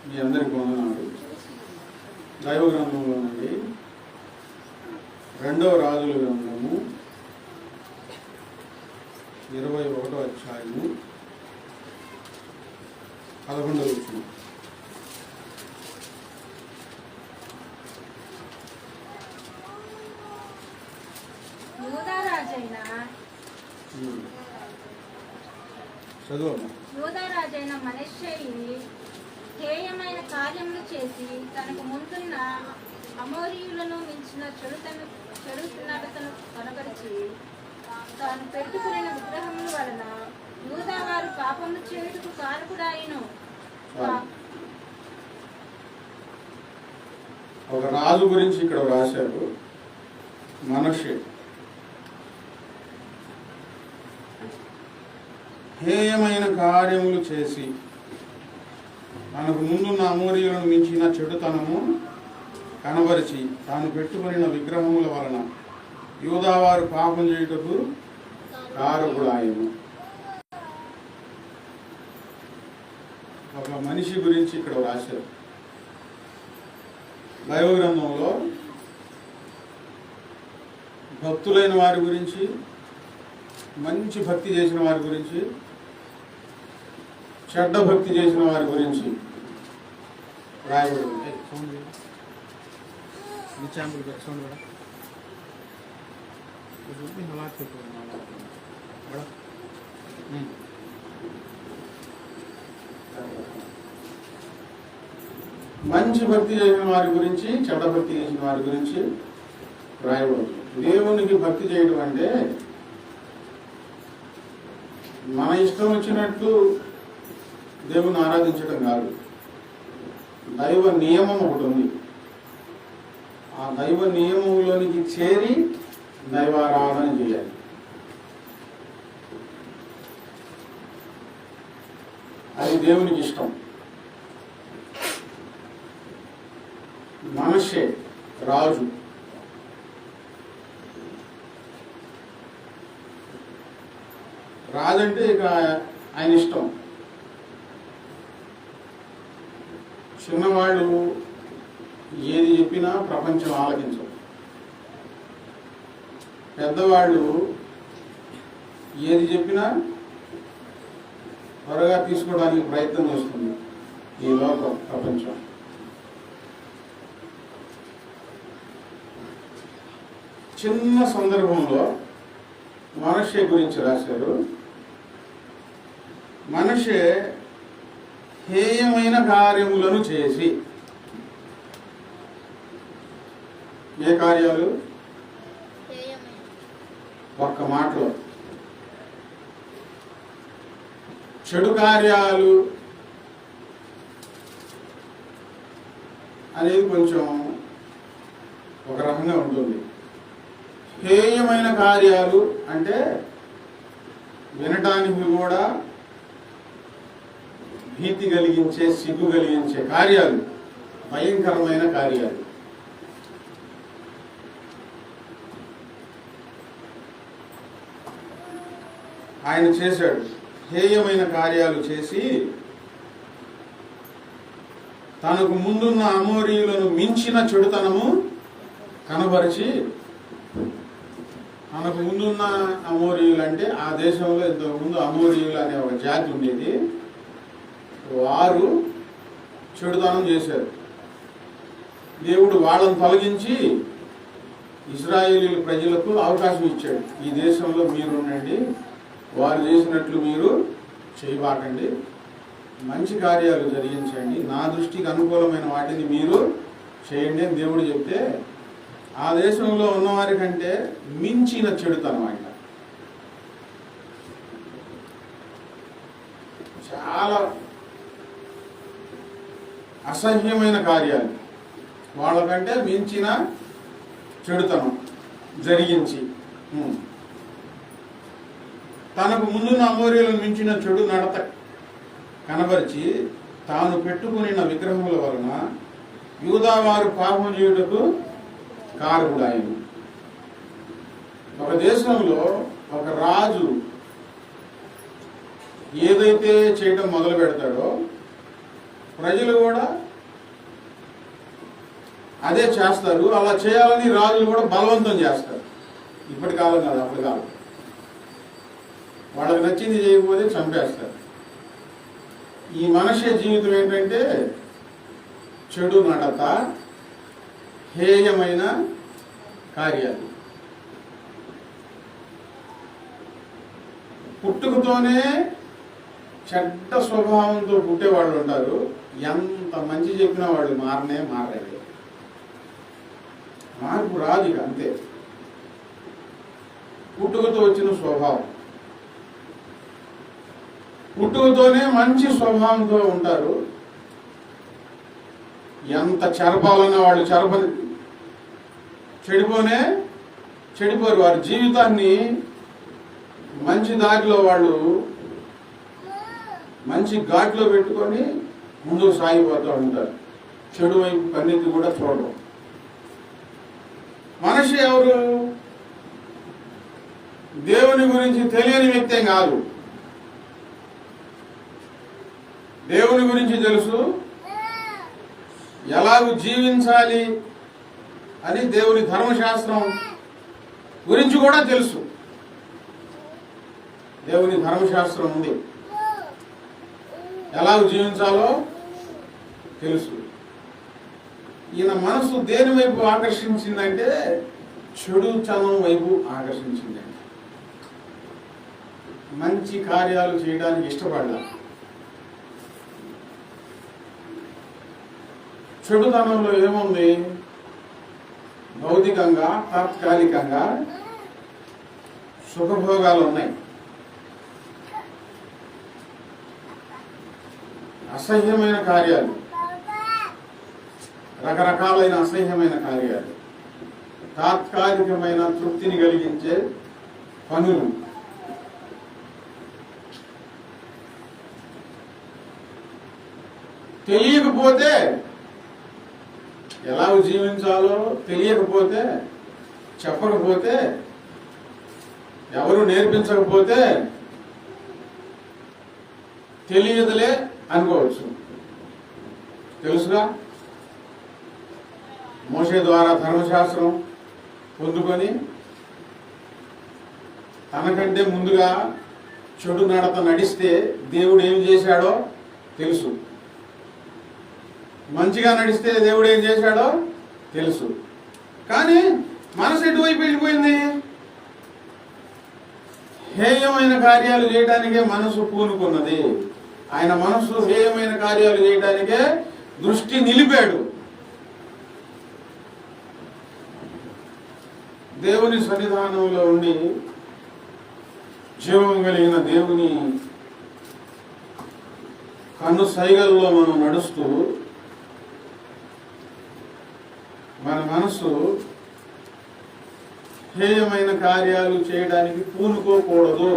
మీ అందరికి వందనాలు. దైవ గ్రంథంలో నుండి 2వ రాజుల గ్రంథము 21వ అధ్యాయము 11వ వచనం. యూదారాజైన మనష్షయి హేయమైన కార్యములు చేసి తనకు ముందున్న అమోరీయులను మించిన చెడుతనతను కనబరిచి తాను పెట్టుకున్న విగ్రహముల వలన యూదా వారు పాపములు చేయుటకు కారకుడాయను. ఒక రాజు గురించి ఇక్కడ రాశారు. మనష్షే హేయమైన కార్యములు చేసి తనకు ముందున్న అమోరీయులను మించిన చెడుతనము కనబరిచి తాను పెట్టుకున్న విగ్రహముల వలన యూదావారు పాపం చేయుటకు కారకుడాయను. ఒక మనిషి గురించి ఇక్కడ రాశారు. దైవ గ్రంథంలో భక్తులైన వారి గురించి, మంచి భక్తి చేసిన వారి గురించి, చెడ్డ భక్తి చేసిన వారి గురించి రాయబడింది. మంచి భక్తి చేసిన వారి గురించి, చెడ్డ భక్తి చేసిన వారి గురించి రాయబడుతుంది. దేవునికి భక్తి చేయడం అంటే మన ఇష్టం వచ్చినట్టు దేవుని ఆరాధించడం కాదు. దైవ నియమం ఒకటి ఉంది. ఆ దైవ నియమంలోనికి చేరి దైవారాధన చేయాలి. అది దేవునికి ఇష్టం. మనష్షే రాజు రాజంటే ఇక ఆయన ఇష్టం. చిన్నవాళ్ళు ఏది చెప్పినా ప్రపంచం ఆలకించవు. పెద్దవాళ్ళు ఏది చెప్పినా త్వరగా తీసుకోవడానికి ప్రయత్నం చేస్తుంది ఈ లోక ప్రపంచం. చిన్న సందర్భంలో మనష్షే గురించి రాశారు. మనష్షే హేయమైన కార్యములను చేసి, ఏ కార్యాలు? ఒక్క మాటలో చెడు కార్యాలు అనేది కొంచెం ఒక రకంగా ఉంటుంది. హేయమైన కార్యాలు అంటే వినటానికి కూడా భీతి కలిగించే, సిగ్గు కలిగించే కార్యాలు, భయంకరమైన కార్యాలు. ఆయన చేశాడు. హేయమైన కార్యాలు చేసి తనకు ముందున్న అమోరీయులను మించిన చెడుతనము కనబరిచి, తనకు ముందున్న అమోరీయులు అంటే ఆ దేశంలో ఇంతకుముందు అమోరీయులు అనే ఒక జాతి ఉండేది. వారు చెడుతనం చేశారు. దేవుడు వాళ్ళను తొలగించి ఇశ్రాయేలీయుల ప్రజలకు అవకాశం ఇచ్చాడు. ఈ దేశంలో మీరు ఉండండి, వారు చేసినట్లు మీరు చేయబాకండి, మంచి కార్యాలు జరిగించండి, నా దృష్టికి అనుకూలమైన వాటిని మీరు చేయండి అని దేవుడు చెప్తే, ఆ దేశంలో ఉన్నవారి కంటే మించిన చెడుతనం ఆయన. చాలా అసహ్యమైన కార్యాలు, వాళ్ళకంటే మించిన చెడుతనం జరిగించి తనకు ముందున్న అమోరీయులను మించిన చెడు నడత కనబరిచి తాను పెట్టుకున్న విగ్రహముల వలన యూదావారు పాపం చేయుటకు కారకుడాయను. ఒక దేశంలో ఒక రాజు ఏదైతే చేయడం మొదలు పెడతాడో ప్రజలు కూడా అదే చేస్తారు. అలా చేయాలని రాజులు కూడా బలవంతం చేస్తారు. ఇప్పటి కాలం కాదు, అప్పటి కాలం. వాళ్ళకి నచ్చింది చేయకపోతే చంపేస్తారు. ఈ మనిషి జీవితం ఏంటంటే చెడు నడత, హేయమైన కార్యాలు. పుట్టుకతోనే చెడ్డ స్వభావంతో పుట్టేవాళ్ళు ఉంటారు. ఎంత మంచి చెప్పినా వాళ్ళు మారలేదు. మార్పు రాదు ఇక, అంతే. పుట్టుకతో వచ్చిన స్వభావం. పుట్టుకతోనే మంచి స్వభావంతో ఉంటారు. ఎంత చెరపాలన్నా వాళ్ళు చెడిపోరు. వారి జీవితాన్ని మంచి దారిలో వాళ్ళు మంచి ఘాట్లో పెట్టుకొని ముందుకు సాగిపోతూ ఉంటారు. చెడు వైపు కన్నెత్తి కూడా చూడడం. మనిషి ఎవరు? దేవుని గురించి తెలియని వ్యక్తే కాదు. దేవుని గురించి తెలుసు, ఎలాగూ జీవించాలి అని దేవుని ధర్మశాస్త్రం గురించి కూడా తెలుసు. దేవుని ధర్మశాస్త్రం ఉంది, ఎలాగ జీవించాలో తెలుసు. ఈయన మనసు దేని వైపు ఆకర్షించిందంటే చెడుతనం వైపు ఆకర్షించిందండి. మంచి కార్యాలు చేయడానికి ఇష్టపడాలి. చెడుతనంలో ఏముంది? భౌతికంగా తాత్కాలికంగా సుఖభోగాలు ఉన్నాయి. అసహ్యమైన కార్యాలు, రకరకాలైన అసహ్యమైన కార్యాలు, తాత్కాలికమైన తృప్తిని కలిగించే పనులు. తెలియకపోతే ఎలా జీవించాలో తెలియకపోతే, చెప్పకపోతే, ఎవరు నేర్పించకపోతే తెలియదులే అనుకోవచ్చు. తెలుసుగా, మోషే ద్వారా ధర్మశాస్త్రం పొందుకొని తనకంటే ముందుగా చెడు నడత నడిస్తే దేవుడు ఏం చేశాడో తెలుసు. మంచిగా నడిస్తే దేవుడు ఏం చేశాడో తెలుసు. కానీ మనసు ఎటువైపు వెళ్ళిపోయింది? హేయమైన కార్యాలు చేయడానికే మనసు పూనుకున్నది. ఆయన మనసు హేయమైన కార్యాలు చేయడానికే దృష్టి నిలిపాడు. దేవుని సన్నిధానంలో ఉండి జీవం కలిగిన దేవుని కన్ను సైగల్లో మనం నడుస్తూ మన మనసు హేయమైన కార్యాలు చేయడానికి పూనుకోకూడదు.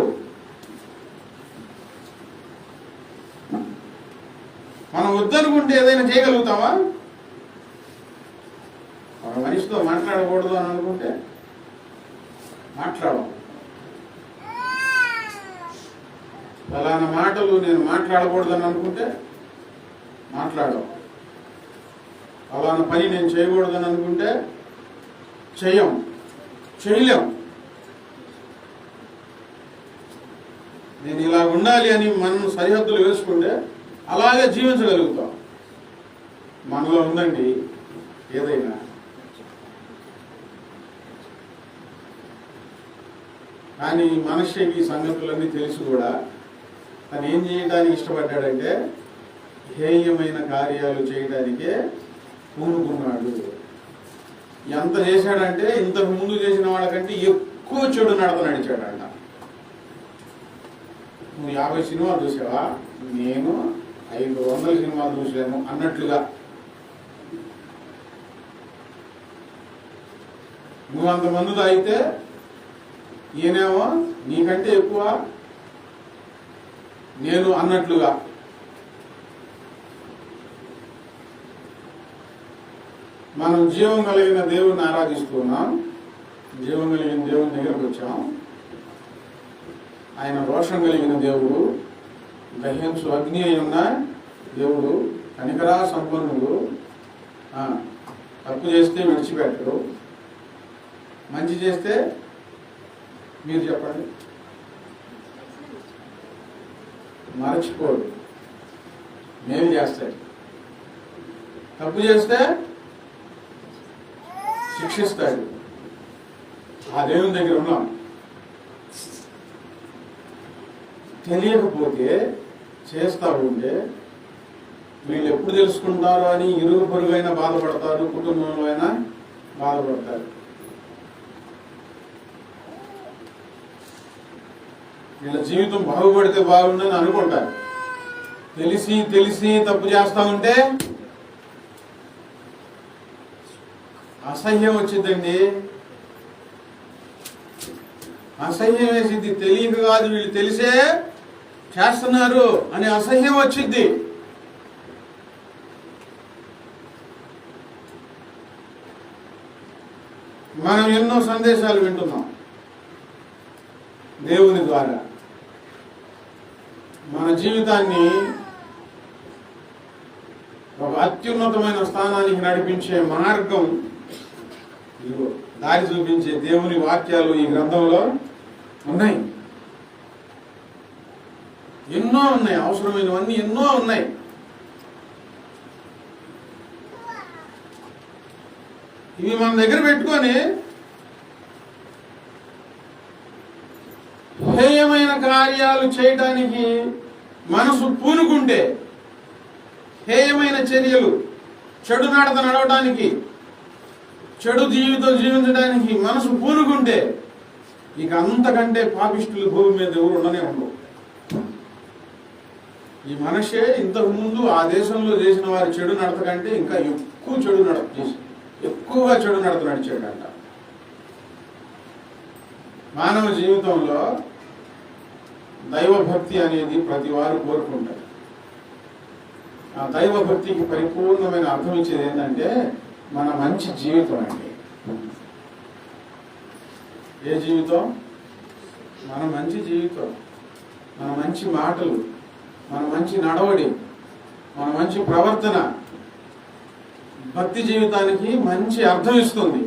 మనం వద్దనుకుంటే ఏదైనా చేయగలుగుతామా? ఒక మనిషితో మాట్లాడకూడదు అని అనుకుంటే మాట్లాడము. ఫలానా మాటలు నేను మాట్లాడకూడదని అనుకుంటే మాట్లాడము. ఫలానా పని నేను చేయకూడదని అనుకుంటే చేయలేం. నేను ఇలా ఉండాలి అని మనం సరిహద్దులు వేసుకుంటే అలాగే జీవించగలుగుతాం. మనలో ఉందండి ఏదైనా. కానీ మనిషికి సంగతులన్నీ తెలిసి కూడా తను ఏం చేయడానికి ఇష్టపడ్డాడంటే హేయమైన కార్యాలు చేయడానికే పూనుకున్నాడు. ఎంత చేశాడంటే ఇంతకు ముందు చేసిన వాళ్ళకంటే ఎక్కువ చెడు నడత నడిచాడంట. నువ్వు 50 సినిమాలు చూసావా? నేను 500 సినిమాలు చూసాను అన్నట్లుగా. నువ్వు అంతమందితో అయితే ఈయనేమో నీకంటే ఎక్కువ నేను అన్నట్లుగా. మనం జీవం కలిగిన దేవుని ఆరాధిస్తున్నాం. జీవం కలిగిన దేవుని దగ్గరకు వచ్చాం. ఆయన రోషం కలిగిన దేవుడు, దహ్యంసు అగ్ని అయి ఉన్న దేవుడు. కనికరా సంపన్నులు తప్పు చేస్తే విడిచిపెట్టరు, మంచి చేస్తే మీరు చెప్పండి మరచిపోడు, మేలు చేస్తాడు. తప్పు చేస్తే శిక్షిస్తాడు. ఆ దేవుని దగ్గర ఉన్నాం. తెలియకపోతే చేస్తా ఉంటే వీళ్ళు ఎప్పుడు తెలుసుకుంటారో అని ఇరుగు పొరుగైనా బాధపడతారు, కుటుంబంలో అయినా బాధపడతారు. వీళ్ళ జీవితం బాగుపడితే బాగుందని అనుకుంటారు. తెలిసి తెలిసి తప్పు చేస్తా ఉంటే అసహ్యం వచ్చిందండి. అసహ్యం వేసిద్ది. తెలియక కాదు, వీళ్ళు తెలిసే చేస్తున్నారు అనే అసహ్యం వచ్చింది. మనం ఎన్నో సందేశాలు వింటున్నాం దేవుని ద్వారా. మన జీవితాన్ని ఒక అత్యున్నతమైన స్థానానికి నడిపించే మార్గం, దారి చూపించే దేవుని వాక్యాలు ఈ గ్రంథంలో ఉన్నాయి. ఎన్నో ఉన్నాయి, అవసరమైనవన్నీ ఎన్నో ఉన్నాయి. ఇవి మన దగ్గర పెట్టుకొని హేయమైన కార్యాలు చేయటానికి మనసు పూనుకుంటే, హేయమైన చర్యలు, చెడు నడత నడవడానికి, చెడు జీవితం జీవించడానికి మనసు పూనుకుంటే ఇక అంతకంటే పాపిష్టులు భూమి మీద ఎవరు ఉండనే ఉండవు. ఈ మనిషే ఇంతకు ముందు ఆ దేశంలో చేసిన వారి చెడు నడత కంటే ఇంకా ఎక్కువగా చెడు నడత నడిచాడంట. మానవ జీవితంలో దైవభక్తి అనేది ప్రతి వారు కోరుకుంటారు. ఆ దైవభక్తికి పరిపూర్ణమైన అర్థం ఇచ్చేది ఏంటంటే మన మంచి జీవితం అండి. ఏ జీవితం? మన మంచి జీవితం, మన మంచి మాటలు, మన మంచి నడవడి, మన మంచి ప్రవర్తన భక్తి జీవితానికి మంచి అర్థం ఇస్తుంది.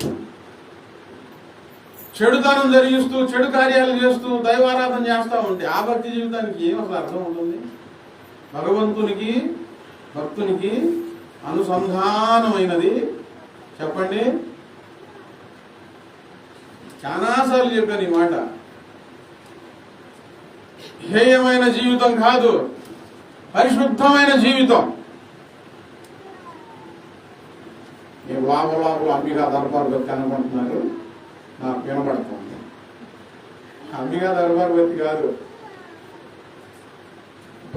చెడుతనం జరిగిస్తూ, చెడు కార్యాలు చేస్తూ దైవారాధన చేస్తూ ఉంటే ఆ భక్తి జీవితానికి ఏం అసలు అర్థం ఉంటుంది? భగవంతునికి భక్తునికి అనుసంధానమైనది చెప్పండి. చాలాసార్లు చెప్పాను ఈ మాట. హేయమైన జీవితం కాదు, పరిశుద్ధమైన జీవితం. ఈ లోపల అంబికా దర్బార్ బతి అనుకుంటున్నారు, నాకు వినపడుతుంది. అంబికా దర్బార్ బతి కాదు,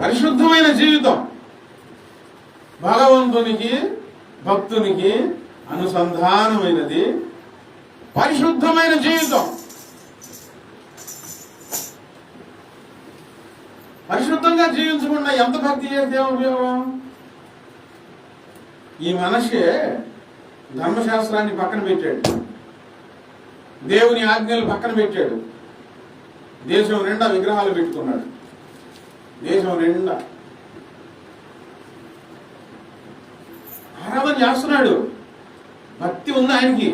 పరిశుద్ధమైన జీవితం. భగవంతునికి భక్తునికి అనుసంధానమైనది పరిశుద్ధమైన జీవితం. పరిశుద్ధంగా జీవించకుండా ఎంత భక్తి చేస్తే ఉపయోగం? ఈ మనిషే ధర్మశాస్త్రాన్ని పక్కన పెట్టాడు, దేవుని ఆజ్ఞలు పక్కన పెట్టాడు, దేశం నిండా విగ్రహాలు పెట్టుకున్నాడు. దేశం నిండా ఆరాధన చేస్తున్నాడు, భక్తి ఉంది ఆయనకి.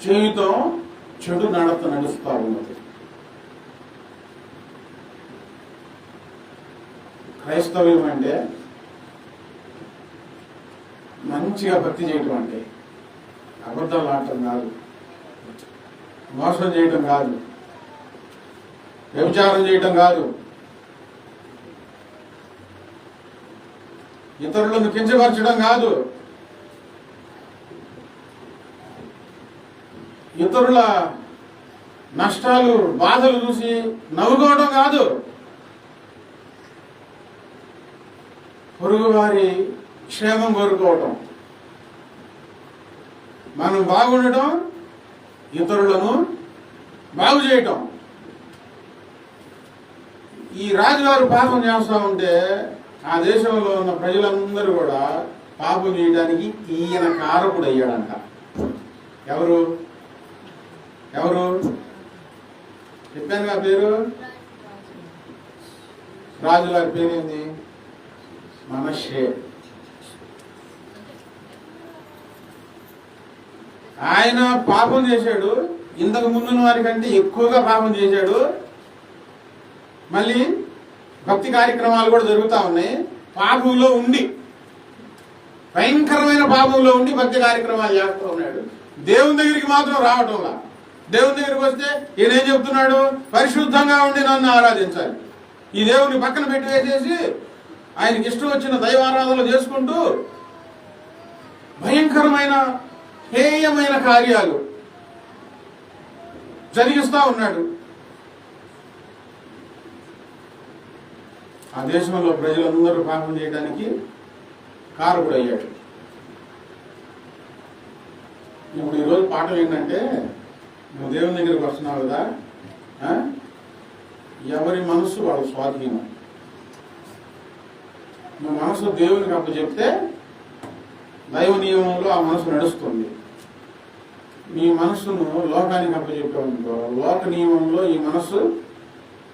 జీవితం చెడు నడత నడుస్తూ ఉన్నది. క్రైస్తవ్యం అంటే మంచిగా భక్తి చేయటం అంటే అబద్ధాలు ఆడటం కాదు, మోసం చేయటం కాదు, వ్యభిచారం చేయటం కాదు, ఇతరులను కించపరచడం కాదు, ఇతరుల నష్టాలు బాధలు చూసి నవ్వుకోవడం కాదు, పొరుగు వారి క్షేమం కోరుకోవటం, మనం బాగుండటం, ఇతరులను బాగు చేయటం. ఈ రాజుగారు పాపం చేస్తూ ఉంటే ఆ దేశంలో ఉన్న ప్రజలందరూ కూడా పాపం చేయడానికి ఈయన కారకుడు అయ్యాడంట. ఎవరు ఎవరు చెప్పాను కా పేరు? రాజుగారి పేరేంది? మనష్షే. ఆయన పాపం చేశాడు, ఇంతకు ముందున్న వారికంటే ఎక్కువగా పాపం చేశాడు. మళ్ళీ భక్తి కార్యక్రమాలు కూడా జరుగుతూ ఉన్నాయి. పాపంలో ఉండి, భయంకరమైన పాపంలో ఉండి భక్తి కార్యక్రమాలు చేస్తూ ఉన్నాడు. దేవుని దగ్గరికి మాత్రం రావటంలా. దేవుని దగ్గరికి వస్తే ఈయన ఏం చెప్తున్నాడు? పరిశుద్ధంగా ఉండి నన్ను ఆరాధించాలి. ఈ దేవుని పక్కన పెట్టి వేసేసి ఆయనకి ఇష్టం వచ్చిన దైవారాధనలు చేసుకుంటూ భయంకరమైన హేయమైన కార్యాలు జరిగిస్తూ ఉన్నాడు. ఆ దేశంలో ప్రజలందరూ పాపం చేయడానికి కారకుడు అయ్యాడు. ఇప్పుడు ఈరోజు పాఠం ఏంటంటే, నువ్వు దేవుని దగ్గరికి వస్తున్నావు కదా, ఎవరి మనస్సు వాళ్ళ స్వాధీనం. నువ్వు మనసు దేవునికి అప్పచెప్తే దైవ నియమంలో ఆ మనసు నడుస్తుంది. నీ మనస్సును లోకానికి అప్పచెప్పావనుకో, లోక నియమంలో ఈ మనస్సు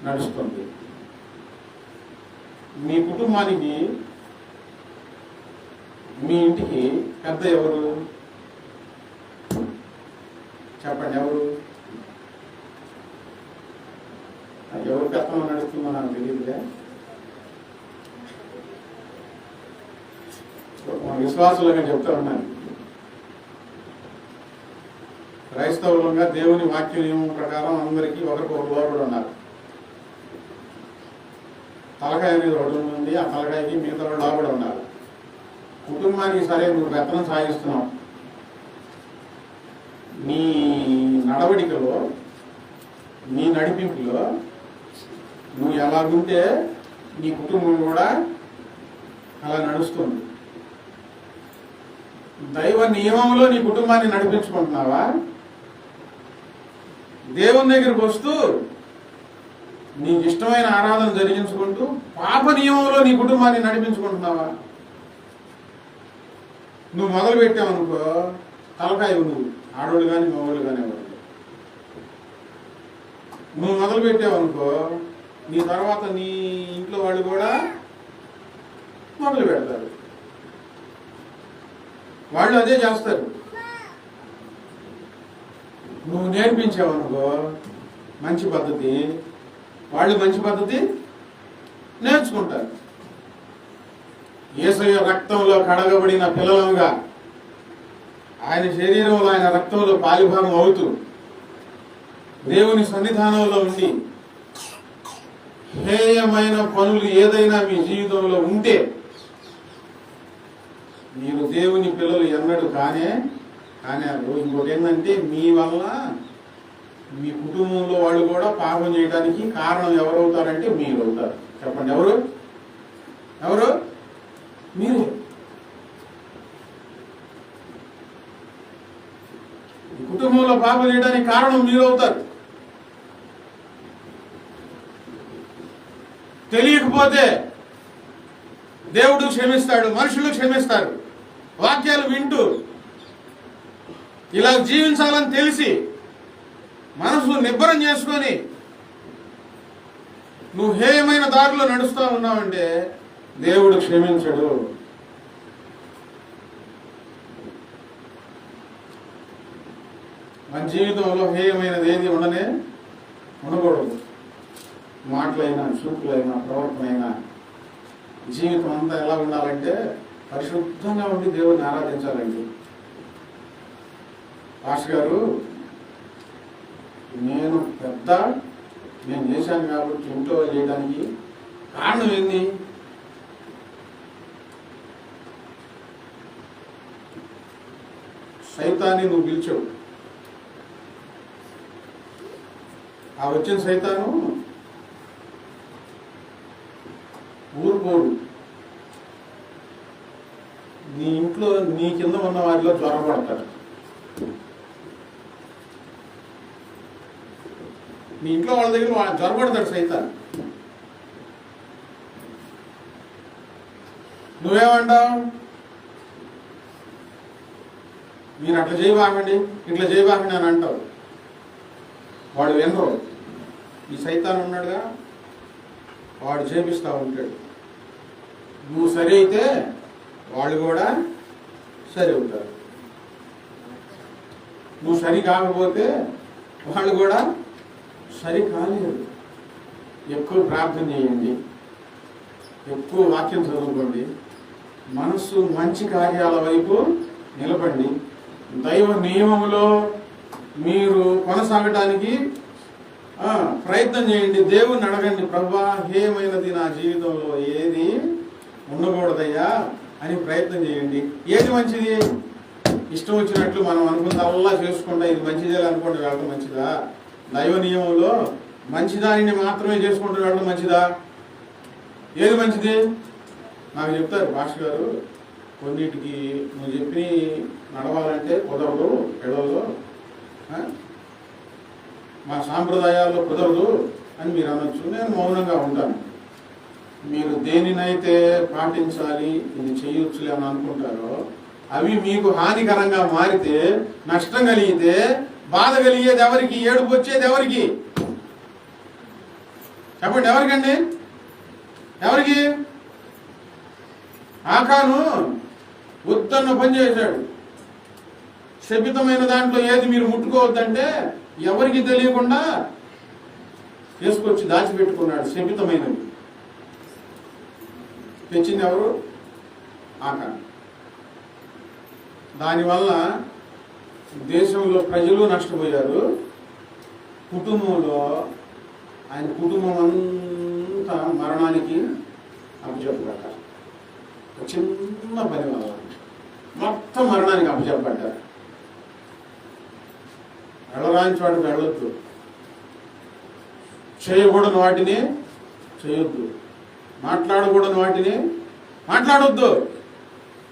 నడుస్తుంది. మీ కుటుంబానికి, మీ ఇంటికి పెద్ద ఎవరు చెప్పండి? ఎవరు పెత్తనం నడుస్తుందో నాకు తెలియదులే. విశ్వాసులుగా చెప్తా ఉన్నాను. క్రైస్తవులంగా దేవుని వాక్య నియమం ప్రకారం అందరికీ ఒకరికొకరు లోబడి ఉన్నారు. తలకాయ అనేది ఒకటి ఉంది, ఆ తలకాయకి మిగతా లోబడి ఉన్నారు. కుటుంబానికి సరే నువ్వు పెత్తనం సాగిస్తున్నావు, నీ నడవడికలో, నీ నడిపింపులో నువ్వు ఎలాగుంటే నీ కుటుంబం కూడా అలా నడుస్తుంది. దైవ నియమంలో నీ కుటుంబాన్ని నడిపించుకుంటున్నావా? దేవుని దగ్గరికి వస్తూ నీకు ఇష్టమైన ఆరాధన జరిగించుకుంటూ పాప నియమంలో నీ కుటుంబాన్ని నడిపించుకుంటున్నావా? నువ్వు మొదలు పెట్టావనుకో, తలకాయ నువ్వు, ఆడవాళ్ళు కానీ మగవాళ్ళు కానీ ఎవరు. నువ్వు మొదలు పెట్టావనుకో, నీ తర్వాత నీ ఇంట్లో వాళ్ళు కూడా మొదలు పెడతారు. వాళ్ళు అదే చేస్తారు. నువ్వు నేర్పించావనుకో మంచి పద్ధతి, వాళ్ళు మంచి పద్ధతి నేర్చుకుంటారు. యేసయ్య రక్తంలో కడగబడిన పిల్లలంగా ఆయన శరీరంలో, ఆయన రక్తంలో పాలిభాగం అవుతూ దేవుని సన్నిధానంలో ఉండి హేయమైన పనులు ఏదైనా మీ జీవితంలో ఉంటే మీరు దేవుని పిల్లలు ఎన్నడూ కానే. ఇంకోటి ఏంటంటే, మీ వల్ల మీ కుటుంబంలో వాళ్ళు కూడా పాపం చేయడానికి కారణం ఎవరవుతారంటే మీరు అవుతారు. చెప్పండి, ఎవరు? ఎవరు? మీరు. కుటుంబంలో పాపం చేయడానికి కారణం మీరు అవుతారు. తెలియకపోతే దేవుడు క్షమిస్తాడు, మనుషులు క్షమిస్తారు. వాక్యాలు వింటూ ఇలా జీవించాలని తెలిసి మనసు నిబ్బరం చేసుకొని నువ్వు హేయమైన దారిలో నడుస్తూ ఉన్నావంటే దేవుడు క్షమించడు. మన జీవితంలో హేయమైనది ఏది ఉండకూడదు. మాటలైనా, చూపులైనా, ప్రవర్తనైనా, జీవితం అంతా ఎలా ఉండాలంటే పరిశుద్ధంగా ఉండి దేవుడిని ఆరాధించాలండి. పాస్టర్ గారు, నేను చేశాను కాబట్టి ఇంట్లో చేయడానికి కారణం ఏంది? సైతాన్ని నువ్వు పిలిచావు. ఆ వచ్చిన సైతాను ఊరుకోడు. నీ ఇంట్లో నీ కింద ఉన్న వారిలో జ్వరపడతాడు. నీ ఇంట్లో వాళ్ళ దగ్గర జ్వరపడతాడు సైతాన్. నువ్వేమంటావు? మీరు అట్లా చేయబాకండి, ఇట్లా చేయబాకండి అని అంటావు. వాడు వినరు. ఈ సైతాన్ ఉన్నాడుగా, వాడు చేపిస్తూ ఉంటాడు. నువ్వు సరి అయితే వాళ్ళు కూడా సరి అవుతారు. నువ్వు సరి కాకపోతే వాళ్ళు కూడా సరి కాలేరు. ఎక్కువ ప్రార్థన చేయండి, ఎక్కువ వాక్యం చదువుకోండి, మనస్సు మంచి కార్యాల వైపు నిలబండి. దైవ నియమంలో మీరు కొనసాగటానికి ప్రయత్నం చేయండి. దేవుణ్ణి అడగండి, ప్రభువా హేయమైనది నా జీవితంలో ఏది ఉండకూడదయ్యా అని ప్రయత్నం చేయండి. ఏది మంచిది? ఇష్టం వచ్చినట్లు మనం అనుకున్నదల్లా చేసుకుంటా ఇది మంచిదే అనుకుంటూ వెళ్ళడం మంచిదా? దైవ నియమంలో మంచిదానిని మాత్రమే చేసుకుంటూ వెళ్ళడం మంచిదా? ఏది మంచిది? నాకు చెప్తారు భాష గారు, కొన్నిటికి నువ్వు చెప్పి నడవాలంటే కుదరదు, ఎడవదు, మా సాంప్రదాయాల్లో కుదరదు అని మీరు అనొచ్చు. నేను మౌనంగా ఉంటాను. మీరు దేనినైతే పాటించాలి, ఇది చేయొచ్చులే అని అనుకుంటారో అవి మీకు హానికరంగా మారితే, నష్టం కలిగితే, బాధ కలిగేది ఎవరికి? ఏడుపు వచ్చేది ఎవరికి? చెప్పండి, ఎవరికండి? ఎవరికి? ఆకాను వద్దన్న పని చేశాడు. శపితమైన దాంట్లో ఏది మీరు ముట్టుకోవద్దంటే ఎవరికి తెలియకుండా తీసుకొచ్చి దాచిపెట్టుకున్నాడు. శపితమైనది తెచ్చింది ఎవరు? ఆకాను. దానివల్ల దేశంలో ప్రజలు నష్టపోయారు. కుటుంబంలో ఆయన కుటుంబం అంతా మరణానికి అప్పచెప్పబడ్డారు. చిన్న పని వల్ల మొత్తం మరణానికి అప్పచెప్పబడ్డారు. వెళ్ళరాని చోటు వెళ్ళొద్దు, చేయకూడని వాటిని చేయొద్దు, మాట్లాడకూడని వాటిని మాట్లాడొద్దు,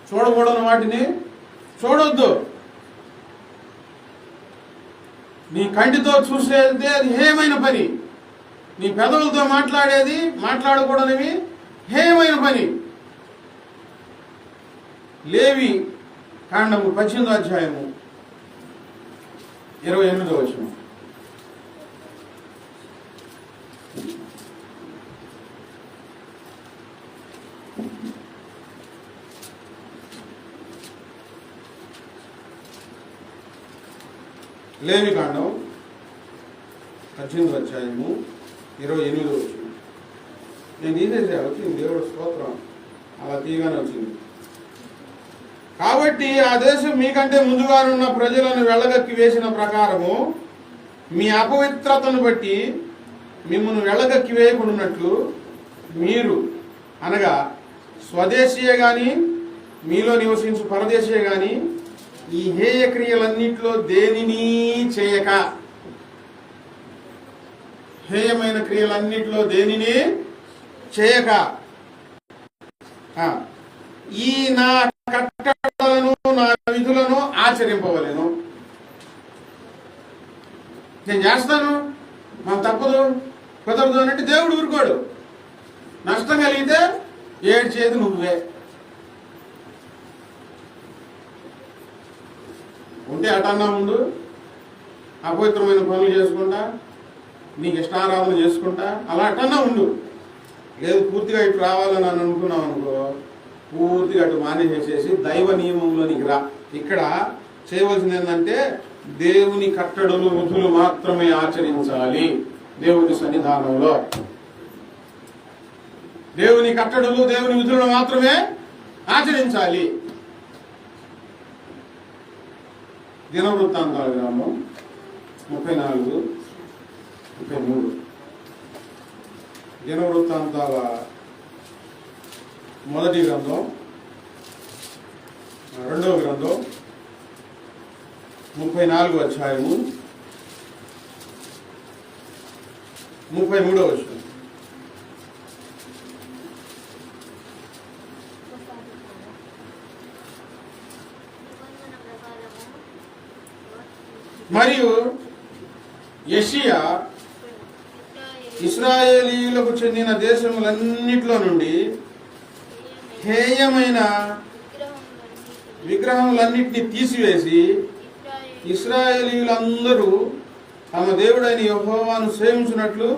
చూడకూడని వాటిని చూడొద్దు. నీ కంటితో చూసేది అది హేయమైన పని. నీ పెదవులతో మాట్లాడేది మాట్లాడకూడనివి హేయమైన పని. లేవి కాండము 18వ అధ్యాయము 28వ వచనం. లేవి కాండం 18వ అధ్యాయము 28వ వచనం. నేను తీసేసా, వచ్చింది దేవుడు స్తోత్రం, అలా తీయగానే వచ్చింది. కాబట్టి ఆ దేశం మీకంటే ముందుగానున్న ప్రజలను వెళ్ళగక్కి వేసిన ప్రకారము మీ అపవిత్రతను బట్టి మిమ్మల్ని వెళ్ళగక్కి వేయకున్నట్లు మీరు, అనగా స్వదేశీయే గాని మీలో నివసించు పరదేశీయే గాని, ఈ హేయ క్రియలన్నింటిలో దేనిని చేయక, హేయమైన క్రియలన్నింటిలో దేనిని చేయక ఈ నా కట్టడలను నా విధులను ఆచరింపవలెను. నేను చేస్తాను, మాకు తప్పదు, కుదరదు అన్నట్టు దేవుడు ఊరుకోడు. నష్టం కలిగితే ఏడ్చేది నువ్వే. ఉంటే అటన్నా ముందు అపవిత్రమైన పనులు చేసుకుంటా, నీకు ఇష్టారాధన చేసుకుంటా, అలా అటన్నా ఉండు. లేదు పూర్తిగా ఇటు రావాలని అని అనుకున్నావు అనుకో, పూర్తిగా అటు మానేసేసేసి దైవ నియమంలోనికి రా. ఇక్కడ చేయవలసింది ఏంటంటే దేవుని కట్టడలు విధులు మాత్రమే ఆచరించాలి. దేవుని సన్నిధానంలో దేవుని కట్టడలు దేవుని విధులను మాత్రమే ఆచరించాలి. దినవృత్తాంతాల గ్రంథం 34-33. దినవృత్తాంతాల మొదటి గ్రంథం 2వ గ్రంథం 34వ అధ్యాయము 33వ వచనం. మరియు యెషయా ఇశ్రాయేలీయులకు చెందిన దేశములన్నిటిలో నుండి హేయమైన విగ్రహములన్నిటినీ తీసివేసి ఇశ్రాయేలీయులందరూ తమ దేవుడైన యెహోవాను సేవించున్నట్లు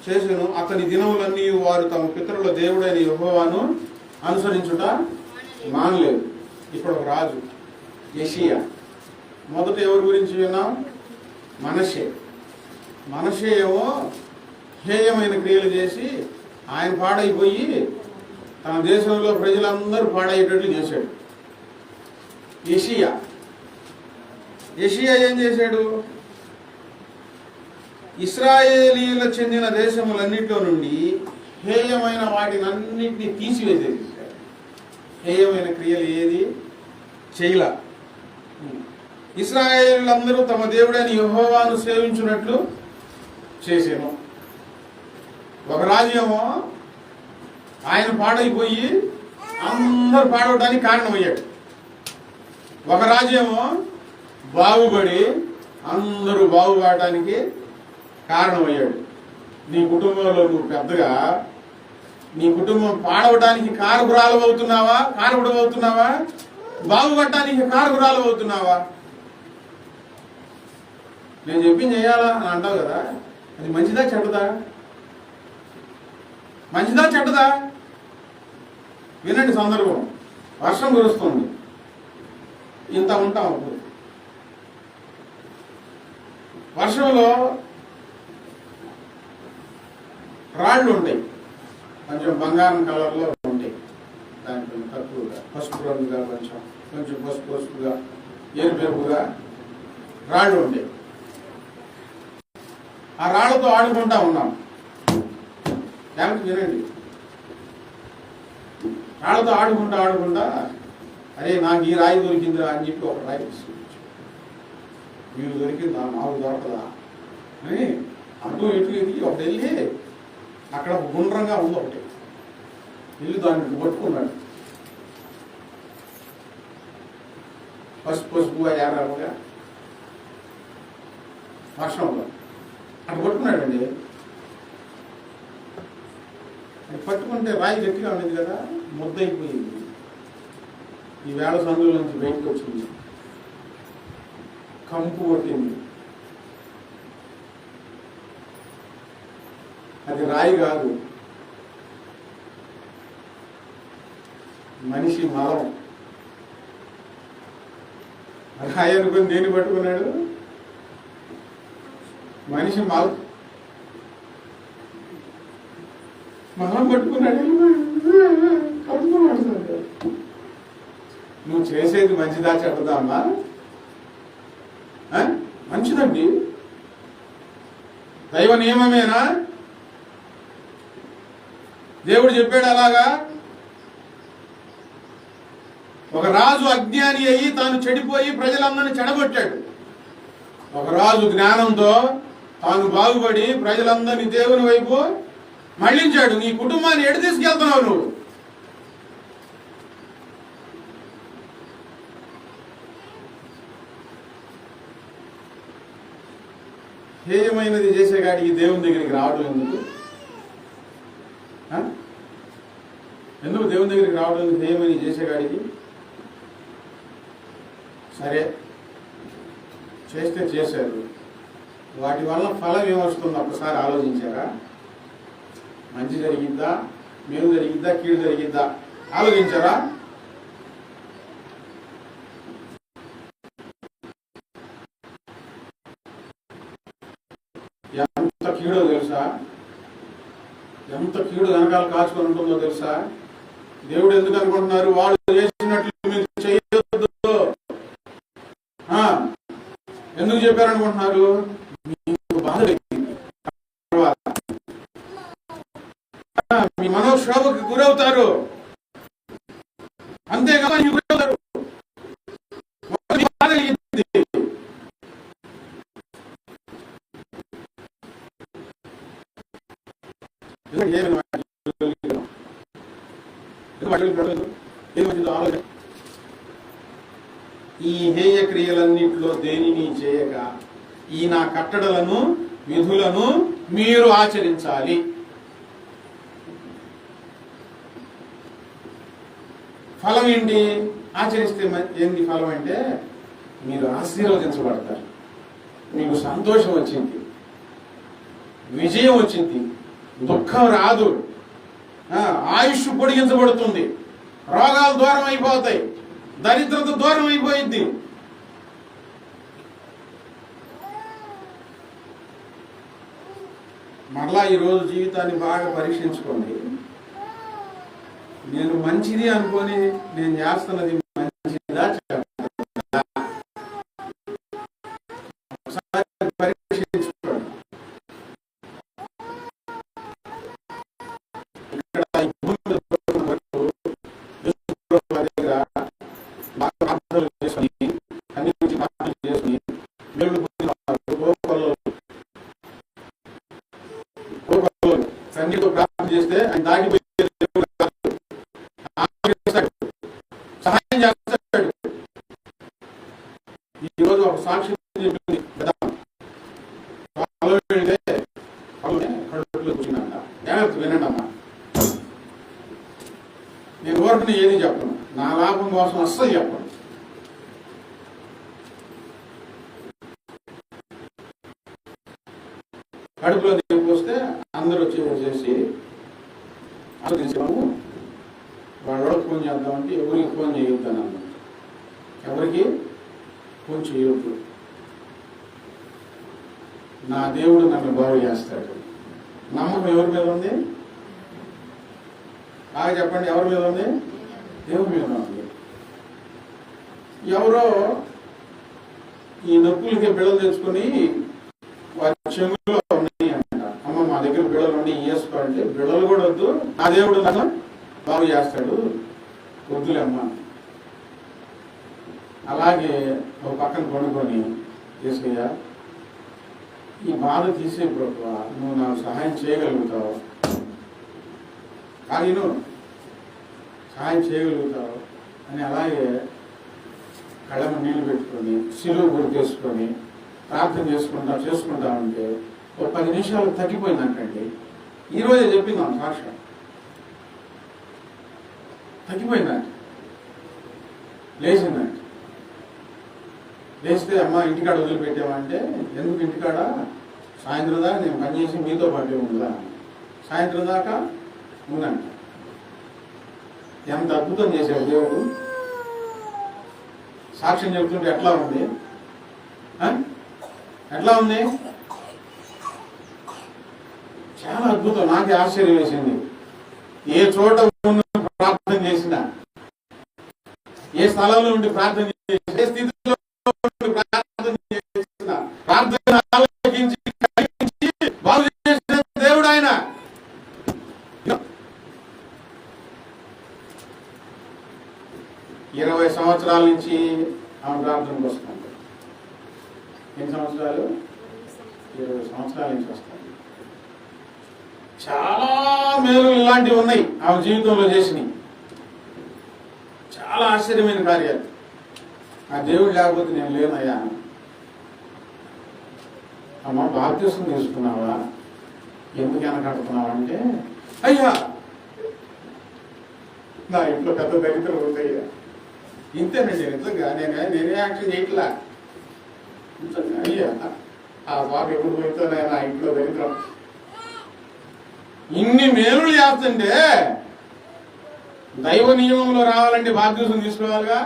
చేసెను. అతని దినములన్నీ వారు తమ పితరుల దేవుడైన యెహోవాను అనుసరించుట మానలేదు. ఇప్పుడు ఒక రాజు యోషియా. మొదట ఎవరి గురించి విన్నాం? మనష్షే ఏమో హేయమైన క్రియలు చేసి ఆయన పాడైపోయి తన దేశంలో ప్రజలందరూ పాడయ్యేటట్లు చేశాడు. యోషియా ఏం చేశాడు? ఇశ్రాయేలీయుల చెందిన దేశములన్నిటిలో నుండి హేయమైన వాటిని అన్నిటినీ తీసివేసేది. హేయమైన క్రియలు ఏది చేయలా. ఇశ్రాయేలీయులందరూ తమ దేవుడైన యెహోవాను సేవించున్నట్లు చేశాను. ఒక రాజ్యమో ఆయన పాడైపోయి అందరూ పాడవడానికి కారణమయ్యాడు. ఒక రాజ్యమో బాగుపడి అందరూ బాగుపడటానికి కారణమయ్యాడు. నీ కుటుంబంలో నువ్వు పెద్దగా నీ కుటుంబం పాడవడానికి కారకురాలు అవుతున్నావా? బాగుపడటానికి కారకురాలు అవుతున్నావా? నేను చెప్పింది చేయాలా అని అంటావు కదా, అది మంచిదా చెడ్డదా? వినండి సందర్భం. వర్షం కురుస్తుంది, ఇంత ఉంటాం. అప్పుడు వర్షంలో రాళ్ళు ఉంటాయి, కొంచెం బంగారం కలర్లో ఉంటాయి. దానికి తక్కువగా పసుపు రంగుగా కొంచెం పసుపుగా ఎరుపెరుపుగా రాళ్ళు ఉంటాయి. ఆ రాళ్లతో ఆడుకుంటా ఉన్నాం. వినండి, రాళ్లతో ఆడుకుంటా అరే నాకు ఈ రాయి దొరికిందిరా అని చెప్పి ఒక రాయి తీసుకొచ్చు. వీళ్ళు దొరికిందా, మాకు దొరకదా అని అటు ఇటు ఎదిగి ఒకటి వెళ్ళి అక్కడ గుండ్రంగా ఉంది ఒకటి వెళ్ళి దాన్ని పట్టుకున్నాడు. పసుపుగా ఏరాలుగా వర్షంలో అటు పట్టుకున్నాడండి. అది పట్టుకుంటే రాయి గట్టిగా ఉండేది కదా, ముద్దయిపోయింది. ఈ వేళ సందుల నుంచి బయటకు వచ్చింది, కంపు కొట్టింది. అది రాయి కాదు, మనిషి మలం. రాయి అనుకుని దేన్ని పట్టుకున్నాడు? మనిషి మలం పట్టుకున్నాడు. నువ్వు చేసేది మంచిదా చెడ్డదా అమ్మా? మంచిదండి, దైవ నియమమేనా? దేవుడు చెప్పాడు అలాగా. ఒక రాజు అజ్ఞాని అయ్యి తాను చెడిపోయి ప్రజలందరినీ చెడగొట్టాడు. ఒక రాజు జ్ఞానంతో తాను బాగుపడి ప్రజలందరినీ దేవుని వైపు మళ్లించాడు. నీ కుటుంబాన్ని ఎటు తీసుకెళ్తున్నావు నువ్వు? హేయమైనది చేసేగాడికి దేవుని దగ్గరికి రావడం ఎందుకు? దేవుని దగ్గరికి రావడం హేయమైనది చేసేగాడికి? సరే, చేశారు, వాటి వల్ల ఫలం ఏమొస్తుందో ఒకసారి ఆలోచించారా? మంచి జరిగిద్దా, మేలు జరిగిద్దా, కీడు జరిగిద్దా ఆలోచించారా? ఎంత కీడో తెలుసా? ఎంత కీడు వెనకాల కాచుకొని ఉంటుందో తెలుసా? దేవుడు ఎందుకు అనుకుంటున్నారు వాళ్ళు చేసినట్లు మీరు చేయొద్దు ఎందుకు చెప్పారనుకుంటున్నారు? మీకు బాధ మీ మనోక్షోభకు గురవుతారు, అంతేకాదు గురవుతారు. ఈ హేయ క్రియలన్నింటిలో దేనిని చేయక ఈ నా కట్టడలను విధులను మీరు ఆచరించాలి. ఫలం ఏంటి? ఆచరిస్తే ఏంటి ఫలం అంటే మీరు ఆశీర్వదించబడతారు, మీకు సంతోషం వచ్చింది, విజయం వచ్చింది, దుఃఖం రాదు, ఆయుష్ పొడిగించబడుతుంది, రోగాలు దూరం అయిపోతాయి, దరిద్రత దూరం అయిపోయింది. మరలా ఈరోజు జీవితాన్ని బాగా పరీక్షించుకోండి. నేను మంచిది అనుకొని నేను చేస్తున్నది మంచిదా చెడ్డదా? ఒకసారి పరీక్షించుకోండి. ఇక్కడ ఈ భూమి దగ్గర బాగా ప్రార్థనలు చేసుకుని అన్ని గురించి ప్రార్థనలు చేసుకుని దేవుడు సన్నిధితో ప్రార్థన చేస్తే ఆయన దాటిపోయి సహాయం చేస్తాడు. ఈరోజు ఒక సాక్షి చెప్పింది కదా, కడుపులో కూర్చున్నాడ. జాగ్రత్త వినండి అమ్మా, నేను ఊరికి ఏది చెప్పను, నా లాభం కోసం అస్సలు చెప్పను. కడుపులో దేవుడికి వస్తే అందరూ వచ్చేసి ఆలోచించాము, వాళ్ళకి ఫోన్ చేద్దామంటే ఎవరికి ఫోన్ చేయొద్దాను అన్నమాట. ఎవరికి ఫోన్ చేయొద్దు, నా దేవుడు నన్ను బాగు చేస్తాడు. నమ్మకం ఎవరి మీద ఉంది? బాగా చెప్పండి, ఎవరి మీద ఉంది? దేవుడి మీద ఉంది. ఎవరో ఈ నొప్పులకి బిళ్ళలు తెచ్చుకొని వారి చెవుల్లో ఉన్నాయి అంట. అమ్మ మా దగ్గర బిళ్ళలు ఉన్నాయి వేసుకోవాలంటే, బిళ్ళలు కూడా వద్దు, నా దేవుడు నన్ను బాగు చేస్తాడు, వద్దులేమ్మా. అలాగే ఒక పక్కన కొనుక్కొని తీసుకయ్యా, ఈ బాధ తీసే ప్రభువా, నువ్వు నాకు సహాయం చేయగలుగుతావు, కానీ నువ్వు సహాయం చేయగలుగుతావు అని అలాగే కళ్ళను నీళ్లు పెట్టుకొని సిలువ గురి చేసుకొని ప్రార్థన చేసుకుంటా ఉంటే ఒక 10 నిమిషాలు తగ్గిపోయిందంటండి. ఈరోజే చెప్పిందాం సాక్షి, తగ్గిపోయిందంట. లేచిందంట. లేస్తే అమ్మ ఇంటికాడ వదిలిపెట్టామంటే, ఎందుకు ఇంటికాడ, సాయంత్రం దాకా నేను పనిచేసి మీతో పాటే ఉందా, సాయంత్రం దాకా ఉందంట. ఎంత అద్భుతం చేశాడు దేవుడు. సాక్ష్యం చెబుతుంటే ఎట్లా ఉంది? ఎట్లా ఉంది? చాలా అద్భుతం. నాకే ఆశ్చర్యం వేసింది. ఏ చోట ప్రార్థన చేసినా, ఏ స్థలంలో ఉండి ప్రార్థన చేసినా, ఏ స్థితిలో ప్రార్థన చేసినా, ప్రార్థన ఆలోచించి బాగు చేసిన దేవుడు ఆయన. 20 సంవత్సరాల నుంచి ఆమె ప్రార్థనకు వస్తుంది. ఎన్ని సంవత్సరాలు? 20 సంవత్సరాల నుంచి వస్తుంది. చాలా మేలు ఇలాంటివి ఉన్నాయి ఆమె జీవితంలో చేసినవి. చాలా ఆశ్చర్యమైన కార్యాలు. ఆ దేవుడు లేకపోతే నేను లేనయ్యా. అమ్మ బాప్తిసం తీసుకున్నావా, ఎందుకు వెనకడుతున్నావా అంటే, అయ్యా నా ఇంట్లో పెద్ద దరిద్రం ఉందయ్యా. ఇంతేనండి, నిజంగా నేనే యాక్షన్ చేయట్లా. నిజంగా అయ్యా ఆ బాబు ఎప్పుడు పోయితో నా ఇంట్లో దరిద్రం. ఇన్ని మేలులు చేస్తుంటే దైవ నియమంలో రావాలంటే బాప్తిసం తీసుకోవాలిగా.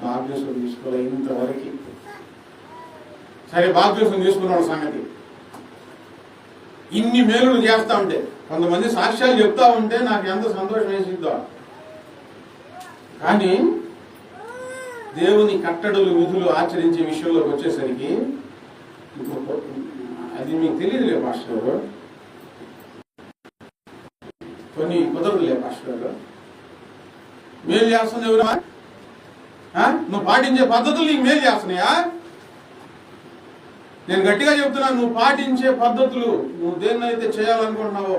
బాప్తిసం తీసుకోవాలి ఇంతవరకు. సరే, బాప్తిసం తీసుకున్నాడు సంగతి. ఇన్ని మేలులు చేస్తా ఉంటే, కొంతమంది సాక్ష్యాలు చెప్తా ఉంటే నాకు ఎంత సంతోషం వేసిద్దో. కానీ దేవుని కట్టడలు విధులు ఆచరించే విషయంలోకి వచ్చేసరికి అది మీకు తెలియదులే పాస్టర్ గారు, కొన్ని కుదరదులే పాస్టర్ గారు. మేలు చేస్తుంది ఎవరు? నువ్వు పాటించే పద్ధతులు నీకు మేలు చేస్తున్నాయా? నేను గట్టిగా చెప్తున్నాను, నువ్వు పాటించే పద్ధతులు, నువ్వు దేన్నైతే చేయాలనుకుంటున్నావో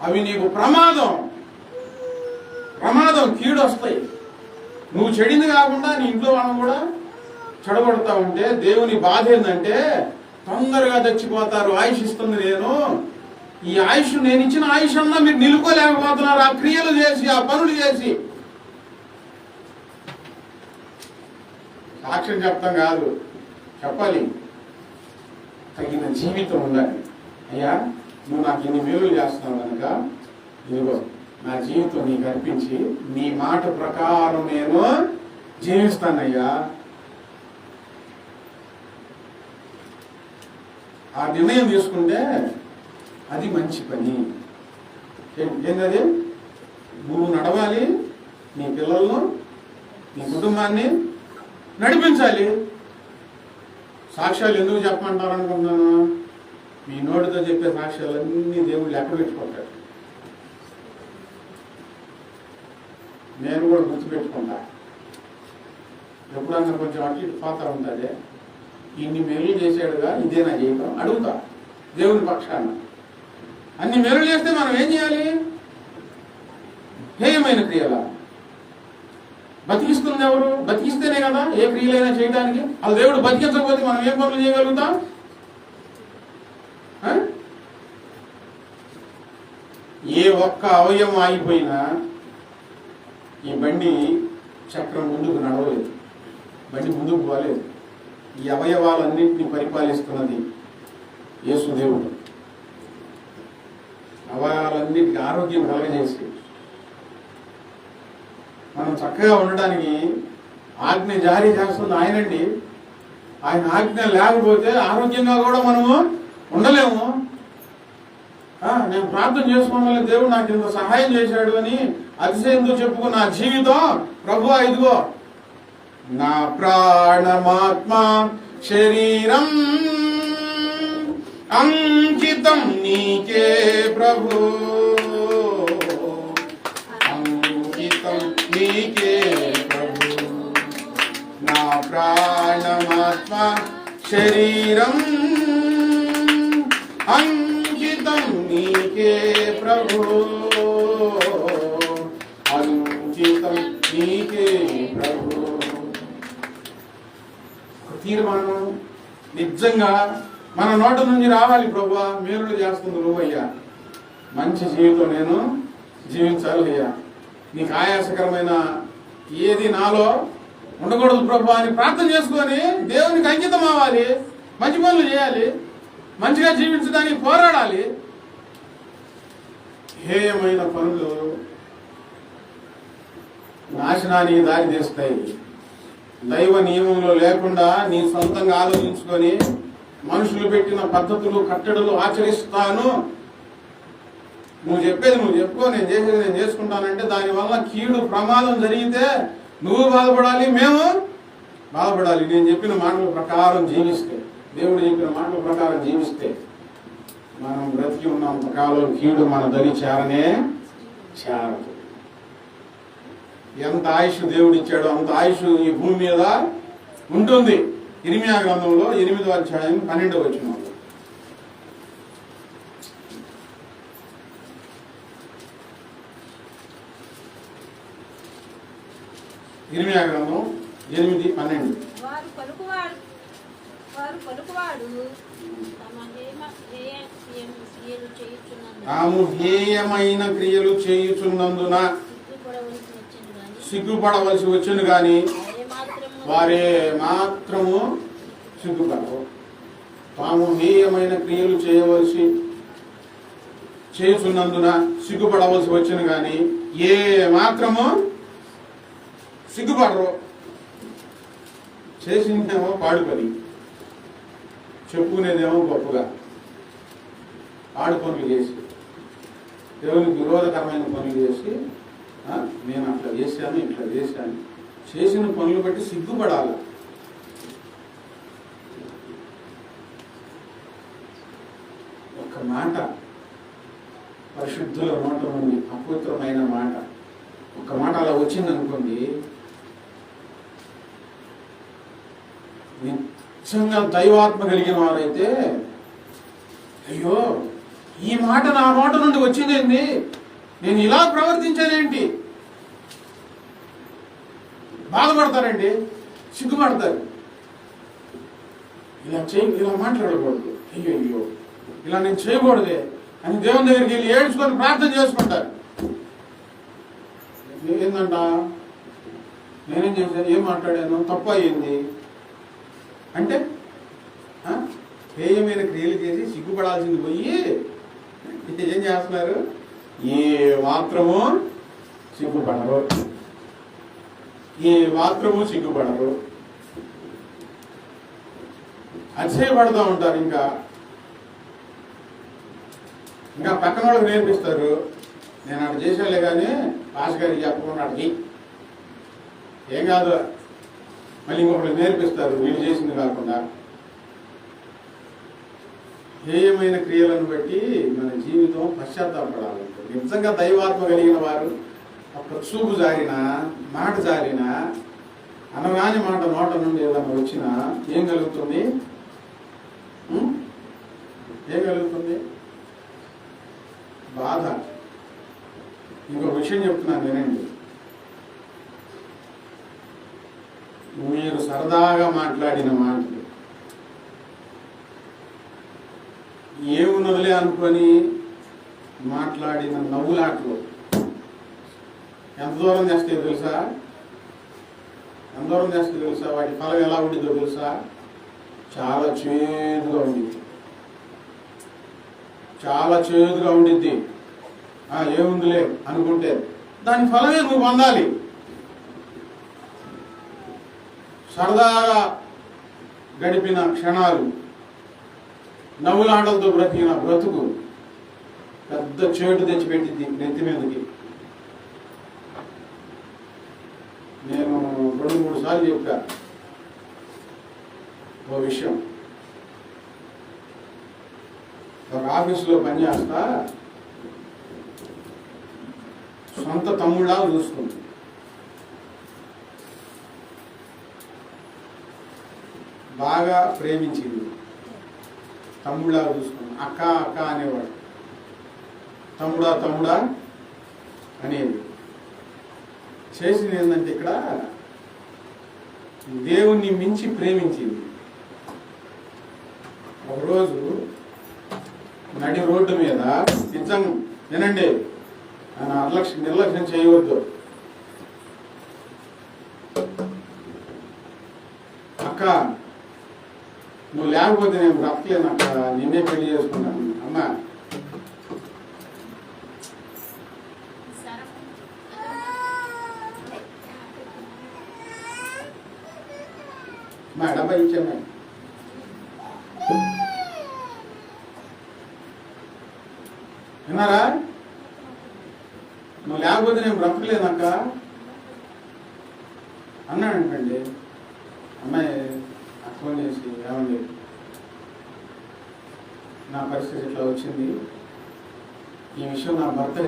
అవి నీకు ప్రమాదం, కీడు వస్తాయి. నువ్వు చెడింది కాకుండా నీ ఇంట్లో వాళ్ళని కూడా చెడగొడతా ఉంటే దేవుని బాధ ఏంటంటే తొందరగా చచ్చిపోతారు. ఆయుష్ ఇస్తుంది నేను, ఈ ఆయుష్ నేను ఇచ్చిన ఆయుష్ అన్నా మీరు నిలుపుకోలేకపోతున్నారు. ఆ క్రియలు చేసి, ఆ పనులు చేసి. సాక్ష్యం చెప్తాం కాదు, చెప్పాలి. తగిన జీవితం ఉండాలి. అయ్యా నువ్వు నాకు ఇన్ని మేలులు చేస్తున్నావు కనుక ఇదిగో నా జీవితం నీకు అర్పించి నీ మాట ప్రకారం నేను జీవిస్తానయ్యా. ఆ నిర్ణయం తీసుకుంటే అది మంచి పని. ఏంటది? నువ్వు నడవాలి, నీ పిల్లలను నీ కుటుంబాన్ని నడిపించాలి. సాక్ష్యాలు ఎందుకు చెప్పమంటారు అనుకుంటున్నాను? మీ నోటితో చెప్పే సాక్ష్యాలన్నీ దేవుడు లెక్క పెట్టుకుంటాడు. నేను కూడా గుర్తుపెట్టుకుంటా. ఎప్పుడన్నా కొంచెం అటు ఇటు పోతా ఉంటుంది. ఇన్ని మెరులు చేశాడుగా, ఇదేనా చేయటం అడుగుతా దేవుని పక్షాన. అన్ని మెరులు చేస్తే మనం ఏం చేయాలి? హేయమైన క్రియలా? బతికిస్తుంది ఎవరు? బతికిస్తేనే కదా ఏ క్రియలైనా చేయడానికి. అది దేవుడు బతికించకపోతే మనం ఏం పనులు చేయగలుగుతాం? ఏ ఒక్క అవయవం ఆగిపోయినా ఈ బండి చక్రం ముందుకు నడవలేదు, బండి ముందుకు పోలేదు. ఈ అవయవాలన్నింటినీ పరిపాలిస్తున్నది యేసుదేవుడు. అవయవాలన్నింటికి ఆరోగ్యం కలగజేసి మనం చక్కగా ఉండడానికి ఆజ్ఞ జారీ చేస్తుంది ఆయనండి. ఆయన ఆజ్ఞ లేకపోతే ఆరోగ్యంగా కూడా మనము ఉండలేము. నేను ప్రార్థన చేసుకోవాలి, దేవుడు నాకు ఇంత సహాయం చేశాడు అని అతిశయంతో చెప్పుకున్న ఆ జీవితం ప్రభువా ఇదిగో నా ప్రాణమాత్మ శరీరం అంకితం నీకే ప్రభు, అంకితం నీకే ప్రభు. నా ప్రాణమాత్మ శరీరం అంకితం నీకే ప్రభు, అంకితం నీకే ప్రభు. తీర్మానం నిజంగా మన నోట నుంచి రావాలి. ప్రభువా మేలులు చేస్తుంది నువ్వయ్యా, మంచి జీవితం నేను జీవించాలి అయ్యా. నీకు ఆయాసకరమైన ఏది నాలో ఉండకూడదు ప్రభువా అని ప్రార్థన చేసుకొని దేవునికి అంకితం అవ్వాలి. మంచి పనులు చేయాలి, మంచిగా జీవించడానికి పోరాడాలి. హేయమైన పనులు నాశనానికి దారి తీస్తాయి. దైవ నియమంలో లేకుండా నీ సొంతంగా ఆలోచించుకొని మనుషులు పెట్టిన పద్ధతులు కట్టడలు ఆచరిస్తాను, నువ్వు చెప్పేది నువ్వు చెప్పుకో, నేను చేసేది నేను చేసుకుంటానంటే దానివల్ల కీడు ప్రమాదం జరిగితే నువ్వు బాధపడాలి, మేము బాధపడాలి. నేను చెప్పిన మాటల ప్రకారం జీవిస్తే, దేవుడు చెప్పిన మాటల ప్రకారం జీవిస్తే మనం బ్రతికి ఉన్నంత కాలం కీడు మన దరి చేరనే చేరదు. ఎంత ఆయుష్ దేవుడు ఇచ్చాడో అంత ఆయుష్ ఈ భూమి మీద ఉంటుంది. ఇర్మియా గ్రంథంలో 8వ అధ్యాయం 12వ వచనం. ఇర్మియా గ్రంథం 8:12. వారు పలుకువాడు తాము హేయమైన క్రియలు చేయుచున్నందున సిగ్గుపడవలసి వచ్చును గాని వారే మాత్రము సిగ్గుపడవు. తాము హేయమైన క్రియలు చేయుచున్నందున సిగ్గుపడవలసి వచ్చును గాని ఏ మాత్రము సిగ్గుపడరు. చేసిందేమో పాడు పని, చెప్పుకునేదేమో గొప్పగా. పాడు పనులు చేసి, దేవునికి విరోధకరమైన పనులు చేసి, నేను అట్లా చేశాను ఇట్లా చేశాను, చేసిన పనులు బట్టి సిగ్గుపడాలి. ఒక మాట పరిశుద్ధుల నోట నుండి అపవిత్రమైన మాట, ఒక మాట అలా వచ్చిందనుకోండి, నిజంగా దైవాత్మ కలిగిన వారైతే అయ్యో ఈ మాట నా నోట నుండి వచ్చిందేంటి, నేను ఇలా ప్రవర్తించానేంటి, బాధపడతారండి, సిగ్గుపడతారు. ఇలా మాట్లాడకూడదు, అయ్యో ఇలా నేను చేయకూడదే అని దేవుని దగ్గరికి వెళ్ళి ఏడ్చుకొని ప్రార్థన చేసుకుంటారు. ఏందంట, నేనేం చేశాను, ఏం మాట్లాడాను, తప్పు అయ్యింది అంటే హేయమైన క్రియలు చేసి సిగ్గుపడాల్సింది పోయి ఏం చేస్తున్నారు, ఏ మాత్రము సిగ్గుపడరు, ఏ మాత్రము సిగ్గుపడరు, అతిశయపడుతూ ఉంటారు. ఇంకా పక్కన వాళ్ళకి నేర్పిస్తారు. నేను అటు చేసేలే కానీ పాస్ గారికి చెప్పకుండా అడిగి ఏం కాదు, మళ్ళీ ఇంకొకటి నేర్పిస్తారు వీళ్ళు చేసింది కాకుండా. హేయమైన క్రియలను బట్టి మన జీవితం పశ్చాత్తాపడాలంటే నిజంగా దైవాత్మ కలిగిన వారు ఒక చూపు జారినా, మాట జారినా, అనగాని మాట నోట నుండి ఏదైనా వచ్చినా ఏం కలుగుతుంది? ఏం కలుగుతుంది? బాధ. ఇంకో విషయం చెప్తున్నాను వినండి. మీరు సరదాగా మాట్లాడిన మాటలు ఏమున్నదిలే అనుకొని మాట్లాడిన నవ్వులాటలు ఎంత దూరం చేస్తాయో తెలుసా? ఎంత దూరం చేస్తాయో తెలుసా? వాటి ఫలం ఎలా ఉండిద్దో తెలుసా? చాలా చేదుగా ఉండిద్ది, చాలా చేదుగా ఉండిద్ది. ఏముందిలే అనుకుంటే దాని ఫలమే నువ్వు పొందాలి. సరదాగా గడిపిన క్షణాలు, నవ్వులాటలతో బ్రతికిన బ్రతుకు పెద్ద చేటు తెచ్చిపెట్టింది నెత్తి మీదకి. నేను 2-3 సార్లు చెప్పా ఓ విషయం. ఒక ఆఫీసులో పనిచేస్తా సొంత తమ్ముళ్ళ చూసుకుంది. బాగా ప్రేమించింది, తమ్ముళ్ళ చూసుకుంది. అక్క అక్క అనేవాడు, తమ్ముడా తమ్ముడా అనేది. చేసింది ఏంటంటే ఇక్కడ దేవుణ్ణి మించి ప్రేమించింది. ఒకరోజు నడి రోడ్డు మీద నిజం వినండి, నిర్లక్ష్యం చేయవద్దు. అక్క నువ్వు లేకపోతే నేను బ్రతకలేను అక్క, నిన్నే పెళ్లి చేసుకున్నాను. అమ్మా మా డబ్బా ఇచ్చాను. విన్నారా? నువ్వు లేకపోతే నేను బ్రతకలేదక్క అన్నాడంటండి. అమ్మాయి ఫోన్ చేసి, ఏమండి నా పరిస్థితి ఇట్లా వచ్చింది, ఈ విషయం నా భర్తకి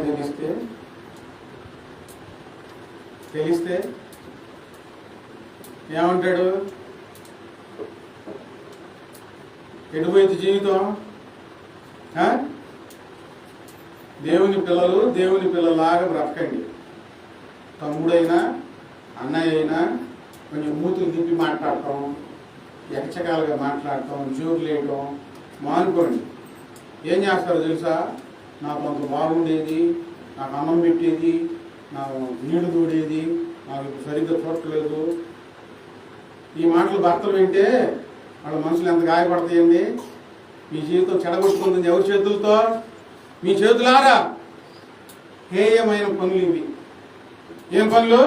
తెలిస్తే ఏమంటాడు? ఎటుపోయింది జీవితం? దేవుని పిల్లలాగా బ్రతకండి. తమ్ముడైనా అన్నయ్య అయినా కొంచెం మూతులు తిప్పి మాట్లాడటం, ఎకచకాలుగా మాట్లాడటం, జోకులేయటం మానుకోండి. ఏం చేస్తారో తెలుసా? నాకు అంత బాగుండేది, నాకు అన్నం పెట్టేది, నాకు నీళ్లు తోడేది, నాకు సరిగ్గా చూడట్లేదు. ఈ మాటలు భర్తలు వింటే వాళ్ళ మనసులు ఎంత గాయపడతాయండి. మీ జీవితం చెడగొట్టుకుంటుంది ఎవరి చేతులతో? మీ చేతులారా. హేయమైన పనులు ఇవి. ఏం పనులు?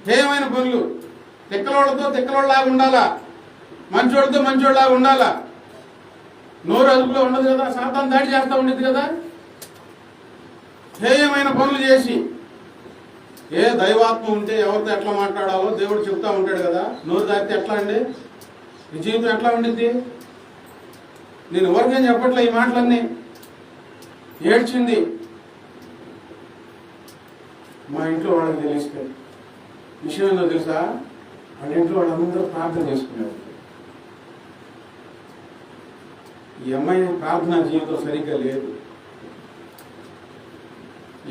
హేయమైన పనులు. తిక్కలోళ్ళతో తిక్కలోళ్ళలాగా ఉండాలా, మంచోళ్ళతో మంచోళ్ళలాగా ఉండాలా. నోరు అదుపులో ఉండదు కదా, సాతాను దాడి చేస్తూ ఉండేది కదా. హేయమైన పనులు చేసి, ఏ దైవాత్మ ఉంటే ఎవరితో ఎట్లా మాట్లాడాలో దేవుడు చెప్తా ఉంటాడు కదా. నోరు దాటితే ఎట్లా అండి? ఈ జీవితం ఎట్లా ఉండిద్ది? నేను ఎవరికేం చెప్పట్లే ఈ మాటలన్నీ. ఏడ్చింది. మా ఇంట్లో వాళ్ళకి తెలిస్తే విషయం ఏందో తెలుసా? వాళ్ళ ఇంట్లో వాళ్ళందరూ ప్రార్థన చేసుకునేవారు. ఈ అమ్మాయి ప్రార్థనా జీవితం సరిగ్గా లేదు.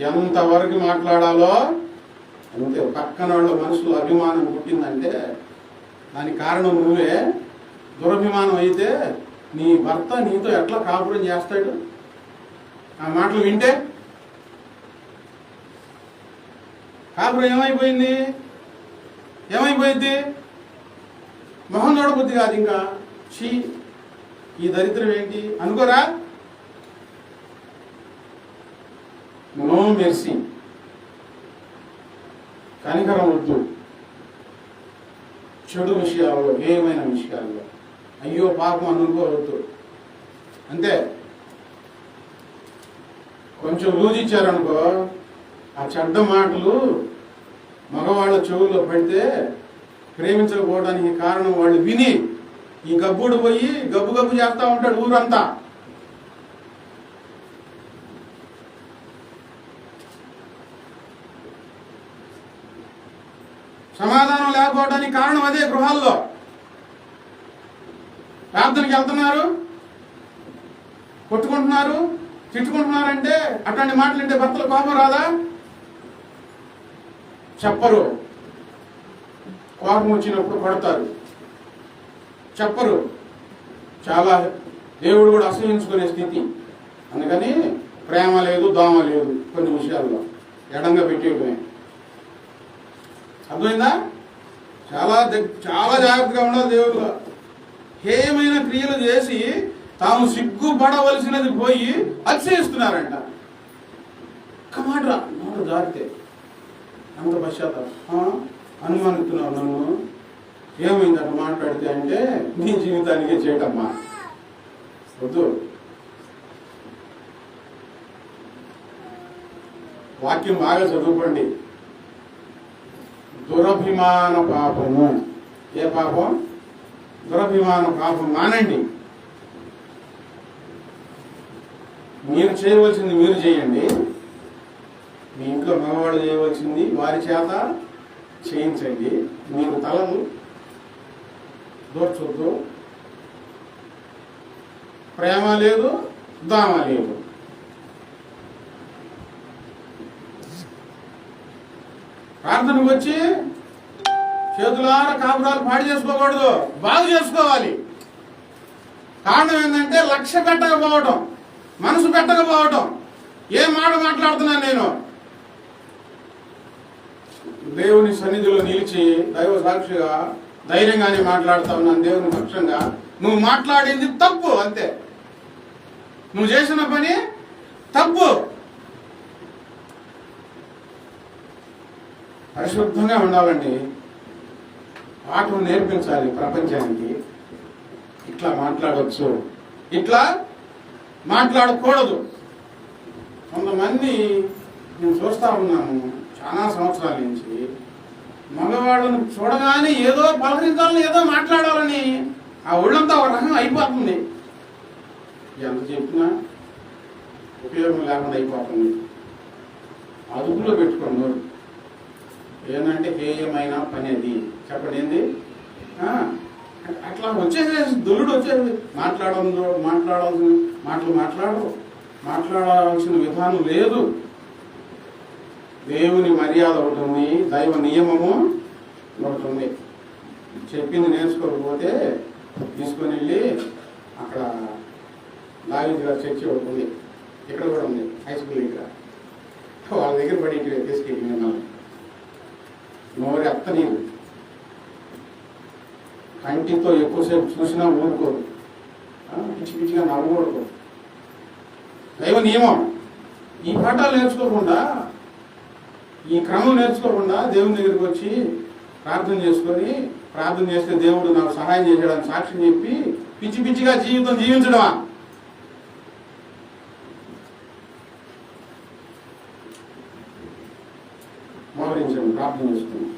ఎంతవరకు మాట్లాడాలో అంతే. పక్కన వాళ్ళ మనసులో అభిమానం పుట్టిందంటే దానికి కారణం నువ్వే. దురభిమానం అయితే నీ భర్త నీతో ఎట్లా కాపురం చేస్తాడు? ఆ మాటలు వింటే కాపురం ఏమైపోయింది? మొహం చూడబుద్ధి కాదు. ఇంకా చీ, ఈ దరిద్రం ఏంటి అనుకోరా? నో మెర్సీ, కనికరం వద్దు. చెడు విషయాల్లో, ఏమైన విషయాల్లో అయ్యో పాపం అనుకోవద్దు. అంతే. కొంచెం లూజ్ ఇచ్చారనుకో, ఆ చెడ్డ మాటలు మగవాళ్ళ చెవుల్లో పడితే ప్రేమించకపోవడానికి కారణం వాళ్ళు విని ఈ గబ్బుడు పోయి గబ్బు గబ్బు చేస్తా ఉంటాడు ఊరంతా. సమాధానం లేకపోవడానికి కారణం అదే. గృహాల్లో ప్రార్థనకి వెళ్తున్నారు, కొట్టుకుంటున్నారు, తిట్టుకుంటున్నారంటే అట్లాంటి మాటలంటే భర్తలు కోపం రాదా? చెప్పరు. కోపం వచ్చినప్పుడు కొడతారు, చెప్పరు. చాలా దేవుడు కూడా అసహించుకునే స్థితి. అందుకని ప్రేమ లేదు, దోమ లేదు. కొన్ని విషయాల్లో ఎడంగా పెట్టేయడమే. అర్థమైందా? చాలా చాలా జాగ్రత్తగా ఉండాలి దేవుడు. హేయమైన క్రియలు చేసి తాము సిగ్గుపడవలసినది పోయి అతిశయిస్తున్నారంట. ఒక్క మాట మాట జారితే అంత పశ్చాత్తాపం. అనుమానిస్తున్నావు నన్ను, ఏమైంది అట్లా మాట్లాడితే అంటే నీ జీవితానికే చేయటమ్మా. వద్దు. వాక్యం బాగా చదువుకోండి. దురభిమాన పాపము. ఏ పాపం? దురభిమాన పాపం మానండి. మీరు చేయవలసింది మీరు చేయండి. మీ ఇంట్లో మగవాళ్ళు చేయవలసింది వారి చేత చేయించండి. మీరు తలలు దోర్చొద్దు. ప్రేమ లేదు, దామ లేదు. ప్రార్థనకు వచ్చి చేతులారా కాపురాలు పాడు చేసుకోకూడదు, బాగు చేసుకోవాలి. కారణం ఏంటంటే లక్ష్య పెట్టకపోవటం, మనసు పెట్టకపోవటం. ఏం మాట మాట్లాడుతున్నాను నేను? దేవుని సన్నిధిలో నిలిచి దైవ సాక్షిగా ధైర్యంగానే మాట్లాడుతా ఉన్నాను. దేవుని పక్షంగా నువ్వు మాట్లాడింది తప్పు, అంతే. నువ్వు చేసిన పని తప్పు. పరిశుద్ధంగా ఉండాలండి. పాఠం నేర్పించాలి ప్రపంచానికి. ఇట్లా మాట్లాడవచ్చు, ఇట్లా మాట్లాడకూడదు. కొంతమంది నేను చూస్తా ఉన్నాను చాలా సంవత్సరాల నుంచి, మగవాళ్ళను చూడగానే ఏదో పలకరించాలని, ఏదో మాట్లాడాలని ఆ ఒళ్ళంతా ఒక రకం అయిపోతుంది. ఎంత చెప్పినా ఉపయోగం లేకుండా అయిపోతుంది. అదుపులో పెట్టుకోండి. ఏంటంటే హేయమైన పని అది. చెప్పండి ఏంది? అట్లా వచ్చేసేసి దుల్లుడు వచ్చేసి మాట్లాడాల్సిన మాటలు మాట్లాడాల్సిన విధానం లేదు. దేవుని మర్యాద ఒకటి ఉంది, దైవ నియమము ఒకటి ఉంది. చెప్పింది నేర్చుకోకపోతే తీసుకొని వెళ్ళి అక్కడ లావేజ్ గారు చర్చి ఒకటి ఉంది, ఇక్కడ కూడా ఉంది, హై స్కూల్ దగ్గర. వాళ్ళ దగ్గర పడి ఇంటికి తీసుకెళ్ళి మిమ్మల్ని నోరి అత్త నీరు కంటితో ఎక్కువసేపు చూసినా ఊరుకోదు, పిచ్చి పిచ్చిగా నవ్వకూడదు. దైవ నియమం. ఈ పాఠాలు నేర్చుకోకుండా, ఈ క్రమం నేర్చుకోకుండా దేవుని దగ్గరికి వచ్చి ప్రార్థన చేస్తే దేవుడు నాకు సహాయం చేసేయడానికి సాక్ష్యం చెప్పి పిచ్చి పిచ్చిగా జీవితం జీవించడమా? మోహరించండి, ప్రార్థన చేసుకుని.